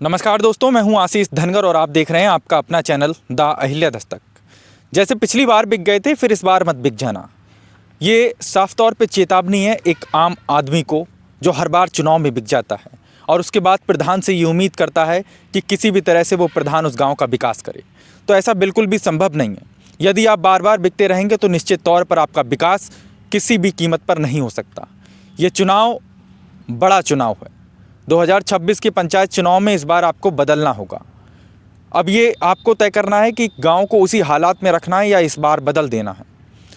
नमस्कार दोस्तों, मैं हूं आशीष धनगर और आप देख रहे हैं आपका अपना चैनल द अहिल्या दस्तक। जैसे पिछली बार बिक गए थे, फिर इस बार मत बिक जाना। ये साफ तौर पे चेतावनी है एक आम आदमी को जो हर बार चुनाव में बिक जाता है और उसके बाद प्रधान से ये उम्मीद करता है कि किसी भी तरह से वो प्रधान उस गाँव का विकास करे। तो ऐसा बिल्कुल भी संभव नहीं है। यदि आप बार बार बिकते रहेंगे तो निश्चित तौर पर आपका विकास किसी भी कीमत पर नहीं हो सकता। ये चुनाव बड़ा चुनाव है। 2026 के पंचायत चुनाव में इस बार आपको बदलना होगा। अब ये आपको तय करना है कि गांव को उसी हालात में रखना है या इस बार बदल देना है।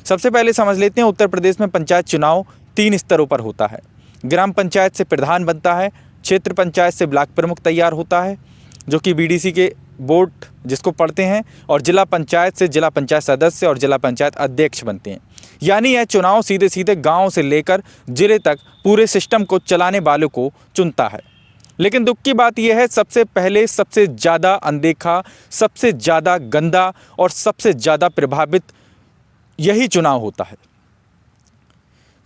सबसे पहले समझ लेते हैं, उत्तर प्रदेश में पंचायत चुनाव 3 स्तरों पर होता है। ग्राम पंचायत से प्रधान बनता है, क्षेत्र पंचायत से ब्लॉक प्रमुख तैयार होता है जो कि बीडीसी के बोर्ड जिसको पढ़ते हैं, और जिला पंचायत से जिला पंचायत सदस्य और जिला पंचायत अध्यक्ष बनते हैं। यानी यह चुनाव सीधे सीधे गांव से लेकर जिले तक पूरे सिस्टम को चलाने वालों को चुनता है। लेकिन दुख की बात यह है, सबसे पहले सबसे ज़्यादा अनदेखा, सबसे ज़्यादा गंदा और सबसे ज़्यादा प्रभावित यही चुनाव होता है।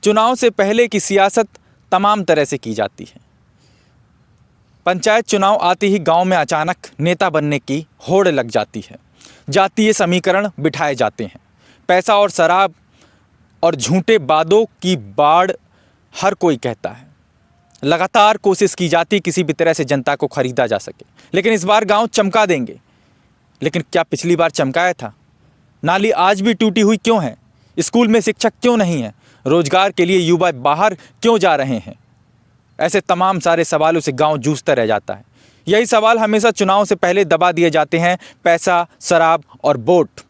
चुनाव से पहले की सियासत तमाम तरह से की जाती है। पंचायत चुनाव आते ही गांव में अचानक नेता बनने की होड़ लग जाती है। जातीय समीकरण बिठाए जाते हैं। पैसा और शराब और झूठे वादों की बाढ़ हर कोई कहता है। लगातार कोशिश की जाती किसी भी तरह से जनता को खरीदा जा सके। लेकिन इस बार गांव चमका देंगे। लेकिन क्या पिछली बार चमकाया था? नाली आज भी टूटी हुई क्यों है? स्कूल में शिक्षक क्यों नहीं है? रोजगार के लिए युवा बाहर क्यों जा रहे हैं? ऐसे तमाम सारे सवालों से गांव जूझता रह जाता है। यही सवाल हमेशा चुनाव से पहले दबा दिए जाते हैं: पैसा, शराब और वोट।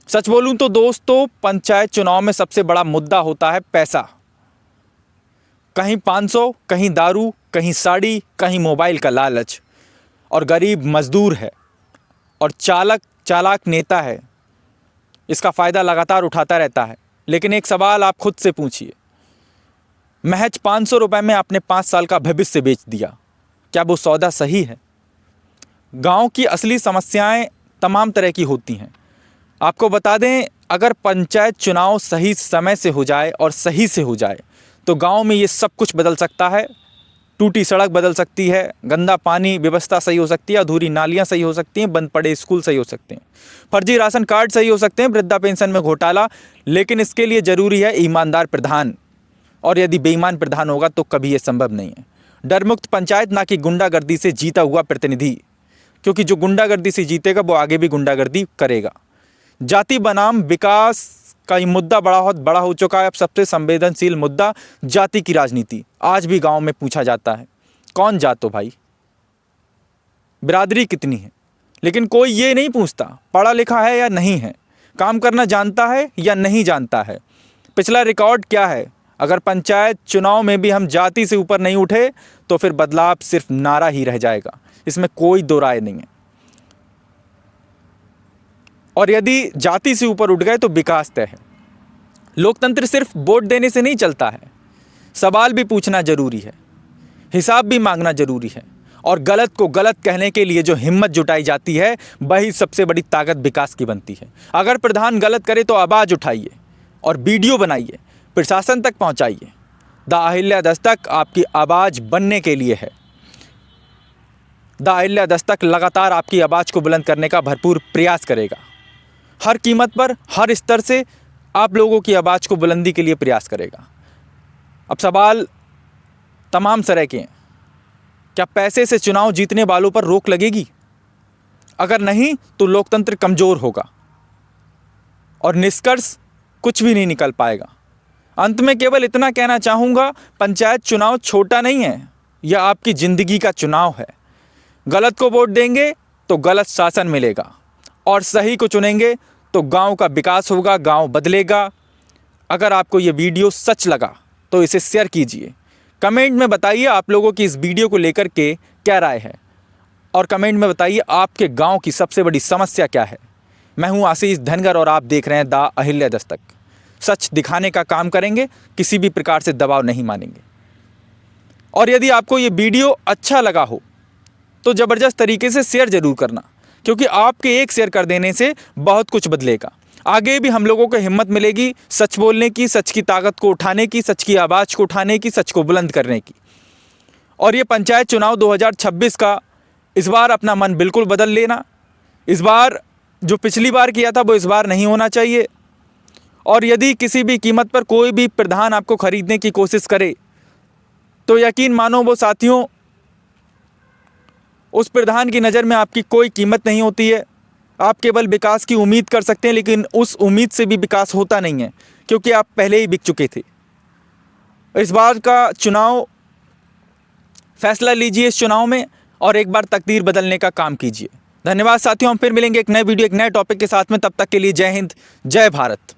सच बोलूं तो दोस्तों, पंचायत चुनाव में सबसे बड़ा मुद्दा होता है पैसा। कहीं 500, कहीं दारू, कहीं साड़ी, कहीं मोबाइल का लालच। और गरीब मजदूर है और चालाक नेता है, इसका फ़ायदा लगातार उठाता रहता है। लेकिन एक सवाल आप खुद से पूछिए, महज 500 रुपये में आपने 5 साल का भविष्य बेच दिया। क्या वो सौदा सही है? गांव की असली समस्याएं तमाम तरह की होती हैं। आपको बता दें, अगर पंचायत चुनाव सही समय से हो जाए और सही से हो जाए तो गांव में ये सब कुछ बदल सकता है। टूटी सड़क बदल सकती है, गंदा पानी व्यवस्था सही हो सकती है, अधूरी नालियां सही हो सकती हैं, बंद पड़े स्कूल सही हो सकते हैं, फर्जी राशन कार्ड सही हो सकते हैं, वृद्धा पेंशन में घोटाला। लेकिन इसके लिए ज़रूरी है ईमानदार प्रधान, और यदि बेईमान प्रधान होगा तो कभी ये संभव नहीं है। डरमुक्त पंचायत, ना कि गुंडागर्दी से जीता हुआ प्रतिनिधि, क्योंकि जो गुंडागर्दी से जीतेगा वो आगे भी गुंडागर्दी करेगा। जाति बनाम विकास का ये मुद्दा बहुत बड़ा हो चुका है। अब सबसे संवेदनशील मुद्दा जाति की राजनीति आज भी गांव में पूछा जाता है। कौन जात हो भाई? बिरादरी कितनी है? लेकिन कोई ये नहीं पूछता पढ़ा लिखा है या नहीं है, काम करना जानता है या नहीं जानता है, पिछला रिकॉर्ड क्या है। अगर पंचायत चुनाव में भी हम जाति से ऊपर नहीं उठे तो फिर बदलाव सिर्फ नारा ही रह जाएगा, इसमें कोई दो राय नहीं है। और यदि जाति से ऊपर उठ गए तो विकास तय है। लोकतंत्र सिर्फ वोट देने से नहीं चलता है, सवाल भी पूछना जरूरी है, हिसाब भी मांगना जरूरी है। और गलत को गलत कहने के लिए जो हिम्मत जुटाई जाती है वही सबसे बड़ी ताकत विकास की बनती है। अगर प्रधान गलत करे तो आवाज़ उठाइए और वीडियो बनाइए, प्रशासन तक पहुंचाइए। द अहिल्या दस्तक आपकी आवाज़ बनने के लिए है। द अहिल्या दस्तक लगातार आपकी आवाज़ को बुलंद करने का भरपूर प्रयास करेगा। हर कीमत पर, हर स्तर से आप लोगों की आवाज़ को बुलंदी के लिए प्रयास करेगा। अब सवाल तमाम तरह के हैं। क्या पैसे से चुनाव जीतने वालों पर रोक लगेगी? अगर नहीं तो लोकतंत्र कमज़ोर होगा और निष्कर्ष कुछ भी नहीं निकल पाएगा। अंत में केवल इतना कहना चाहूँगा, पंचायत चुनाव छोटा नहीं है, यह आपकी ज़िंदगी का चुनाव है। गलत को वोट देंगे तो गलत शासन मिलेगा, और सही को चुनेंगे तो गांव का विकास होगा, गांव बदलेगा। अगर आपको ये वीडियो सच लगा तो इसे शेयर कीजिए। कमेंट में बताइए आप लोगों की इस वीडियो को लेकर के क्या राय है, और कमेंट में बताइए आपके गांव की सबसे बड़ी समस्या क्या है। मैं हूं आशीष धनगर और आप देख रहे हैं द अहिल्या दस्तक। सच दिखाने का काम करेंगे, किसी भी प्रकार से दबाव नहीं मानेंगे। और यदि आपको ये वीडियो अच्छा लगा हो तो ज़बरदस्त तरीके से शेयर ज़रूर करना, क्योंकि आपके एक शेयर कर देने से बहुत कुछ बदलेगा। आगे भी हम लोगों को हिम्मत मिलेगी सच बोलने की, सच की ताकत को उठाने की, सच की आवाज़ को उठाने की, सच को बुलंद करने की। और ये पंचायत चुनाव 2026 का इस बार अपना मन बिल्कुल बदल लेना। इस बार जो पिछली बार किया था वो इस बार नहीं होना चाहिए। और यदि किसी भी कीमत पर कोई भी प्रधान आपको खरीदने की कोशिश करे तो यकीन मानो वो साथियों, उस प्रधान की नज़र में आपकी कोई कीमत नहीं होती है। आप केवल विकास की उम्मीद कर सकते हैं, लेकिन उस उम्मीद से भी विकास होता नहीं है, क्योंकि आप पहले ही बिक चुके थे। इस बार का चुनाव फैसला लीजिए इस चुनाव में और एक बार तकदीर बदलने का काम कीजिए। धन्यवाद साथियों, हम फिर मिलेंगे एक नए वीडियो एक नए टॉपिक के साथ में। तब तक के लिए जय हिंद, जय भारत।